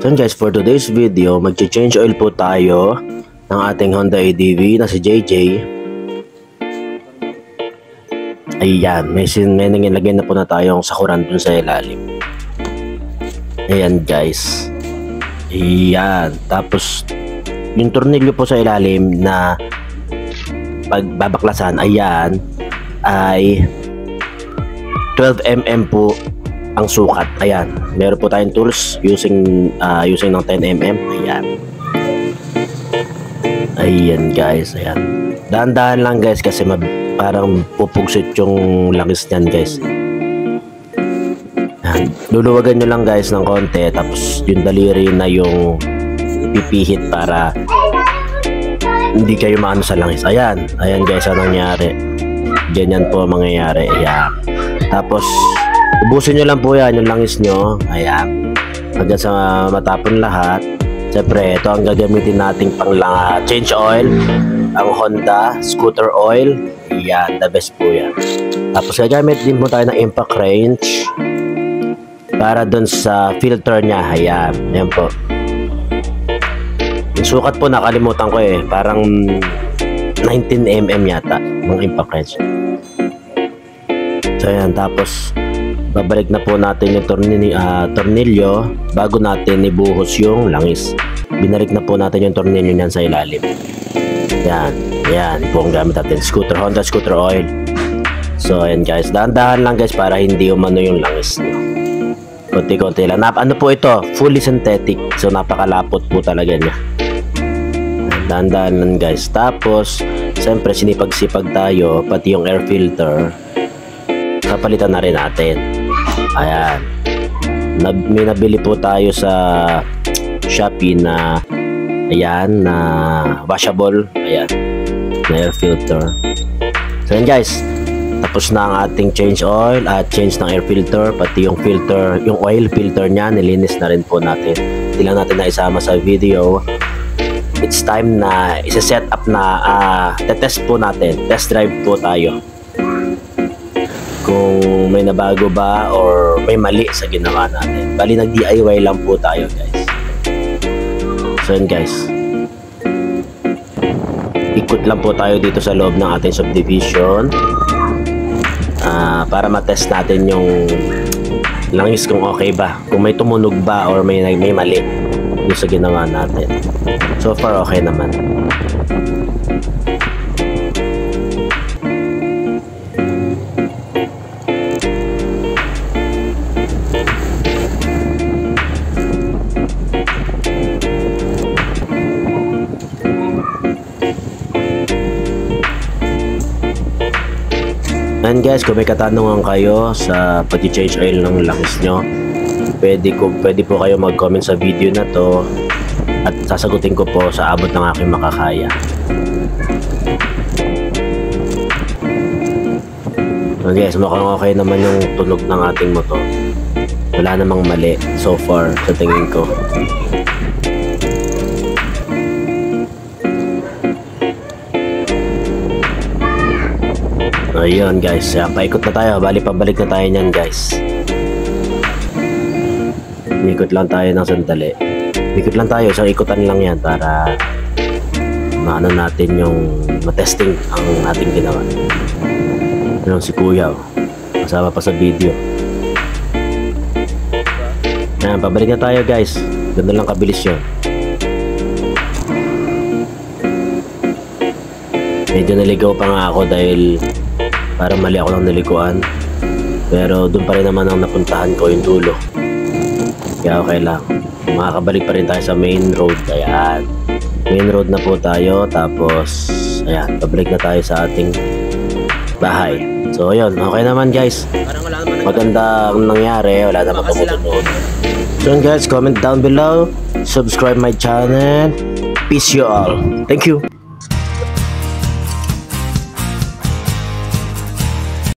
So guys, for today's video, mag-change oil po tayo ng ating Honda ADV na si JJ. Ayan, may nilagay na po na tayong sakuran dun sa ilalim. Ayan guys. Ayan, tapos yung tornilyo po sa ilalim na pagbabaklasan, ayan, ay 12mm po ang sukat. Ayan, meron po tayong tools using ng 10mm. Ayan guys, ayan. Dahan-dahan lang guys kasi parang pupugsit yung langis niyan guys. Ayan. Luluwagan nyo lang guys ng konti, tapos yung daliri na yung pipihit para hindi kayo maano sa langis. Ayan guys, anong nangyari? Ganyan po mangyayari. Ayan. Tapos ubusin nyo lang po yan, yung langis nyo. Ayan. Hanggang sa matapon lahat. Siyempre, ito ang gagamitin nating change oil. Ang Honda scooter oil. Ayan, the best po yan. Tapos gagamit din po tayo ng impact wrench para dun sa filter nya. Ayan, ayan po. Yung sukat po nakalimutan ko eh. Parang 19mm yata ng impact wrench. So ayan, tapos babalik na po natin yung tornilyo bago natin ibuhos yung langis. Binalik na po natin yung tornilyo niyan sa ilalim. Yan po ang gamit natin, Honda scooter oil. So ayan guys, dahan-dahan lang guys para hindi umano yung langis nyo. Konti-konti lang. Ano po ito? Fully synthetic. So napakalapot po talaga niya. Dahan-dahan lang guys. Tapos siyempre sinipag-sipag tayo, pati yung air filter kapalitan na rin natin. Ayan, may nabili po tayo sa Shopee na ayan, na washable. Ayan, na air filter. So yan guys, tapos na ang ating change oil at change ng air filter, pati yung filter, yung oil filter nya nilinis na rin po natin. Hindi lang natin na isama sa video. It's time na isa-set up na test po natin, test drive po tayo kung may nabago ba or may mali sa ginawa natin. Bali nag-DIY lang po tayo guys. So yun guys, ikot lang po tayo dito sa loob ng ating subdivision para matest natin yung langis kung okay ba, kung may tumunog ba or may mali dito sa ginawa natin. So far okay naman. And guys, kung may katanungan kayo sa pag-change oil ng langis nyo, pwede po kayo mag-comment sa video na to at sasagutin ko po sa abot ng aking makakaya. And guys, mukhang okay naman yung tunog ng ating motor. Wala namang mali so far sa tingin ko. Ayun guys, paikot na tayo. Bali pabalik na tayo nyan guys. Ikot lang tayo ng sandali. Ikot lang tayo, isang ikutan lang yan para maano natin yung matesting ang ating ginawa. Ano si kuya, kasama pa sa video. Ayan, pabalik na tayo guys. Ganda lang kabilis yun. Medyo naligaw pa nga ako dahil parang mali ako ng nalikuan, pero doon pa rin naman ang napuntahan ko, yung dulo. Kaya okay lang, makakabalik pa rin tayo sa main road. Ayan, main road na po tayo. Tapos ayan, pabalik na tayo sa ating bahay. So ayun, okay naman guys, maganda ang nangyari, wala naman tumutunog. So guys, comment down below, subscribe my channel. Peace you all, thank you.